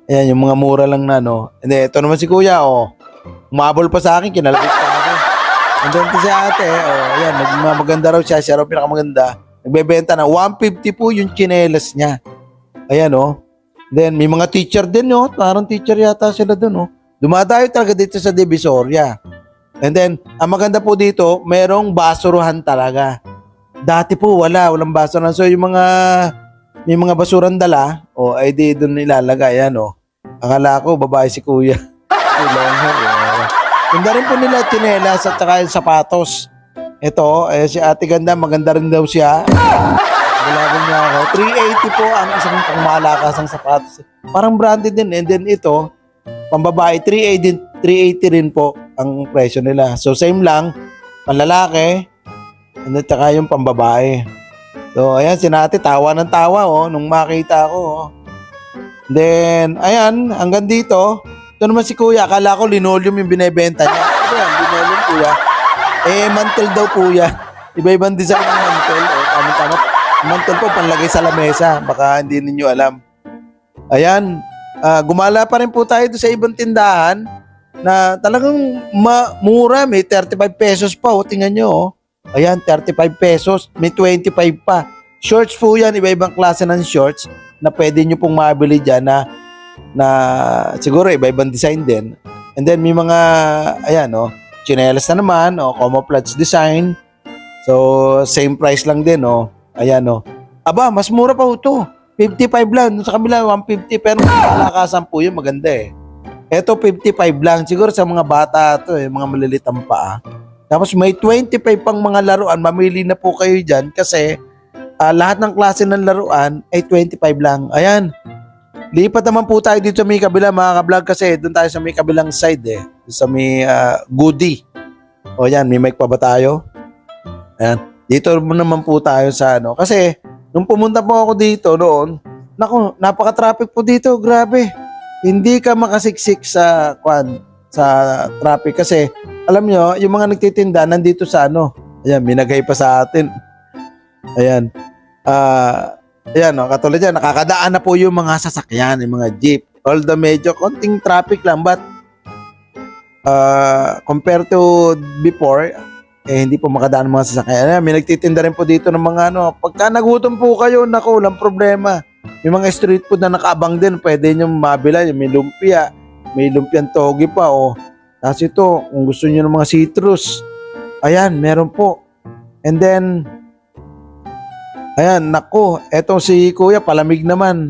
Ayan, yung mga mura lang na, no. Hindi, ito naman si kuya, oh. Umabol pa sa akin, kinalabit pa ako. And then si ate, oh, ayan, maganda raw siya. Siya raw pinakamaganda. Nagbebenta na 150 po yung tsinelas niya. Ayan, oh. Then, may mga teacher din, no. Parang teacher yata sila dun, no. Dumadayo talaga dito sa Divisoria. And then, ang maganda po dito, merong basuruhan talaga. Dati po, walang basuran. So, may mga basurang dala, o ay di doon nilalagay, yan, o. Akala ko, babae si kuya. Long hair, eh. Ganda rin po nila tsinelas at saka yung sapatos. Ito, si ate ganda, maganda rin daw siya. Gulabon niya ako. 380 po ang isang pangmalakasang sapatos. Parang branded din. And then ito, pambabae, 380 rin po ang presyo nila. So, same lang, panlalaki, and then saka yung pambabae. So, ayan, sinati, tawa ng tawa, oh, nung makita ko, oh. Then, ayan, hanggang dito. Ito naman si kuya, akala ko linoleum yung binebenta niya. Ano yan, linoleum kuya? Mantle daw kuya. Iba-ibang design ng mantle. Tama-tama. Mantle po, panlagay sa lamesa. Baka hindi ninyo alam. Ayan, gumala pa rin po tayo sa ibang tindahan na talagang mura. May 35 pesos pa, oh. Tingnan nyo, oh. Ayan, 35 pesos. May 25 pa. Shorts po yan, iba-ibang klase ng shorts na pwede nyo pong mabili dyan na siguro iba-ibang design din. And then may mga, ayan, oh, tsinelas na naman, oh, camouflage design. So, same price lang din, oh. Ayan, oh. Aba, mas mura pa po ito. 55 lang. Sa kabila, 150. Pero malakasan po yun, maganda eh. Ito, 55 lang. Siguro sa mga bata ito, mga malilitang paa. Tapos may 25 pang mga laruan. Mamili na po kayo dyan kasi lahat ng klase ng laruan ay 25 lang. Ayan. Lipat naman po tayo dito sa may kabila mga ka-vlog kasi doon tayo sa may kabilang side eh. Sa may goodie. O yan, may mic pa ba tayo? Ayan. Dito naman po tayo sa ano. Kasi nung pumunta po ako dito noon, naku, napaka-traffic po dito. Grabe. Hindi ka makasiksik sa traffic kasi alam nyo, yung mga nagtitinda nandito sa ano. Ayan, minagay pa sa atin. Ayan. Ayan, no, katulad yan, nakakadaan na po yung mga sasakyan, yung mga jeep. Although medyo konting traffic lang, but compared to before, hindi po makadaan ng mga sasakyan. Ayan, may nagtitinda rin po dito ng mga ano. Pagka nagutom po kayo, naku, walang problema. May mga street food na nakaabang din, pwede nyo mabila. May lumpia, may lumpiang togi pa, oh. Tapos ito, kung gusto nyo ng mga citrus, ayan, meron po. And then, ayan, nako, eto si kuya, palamig naman.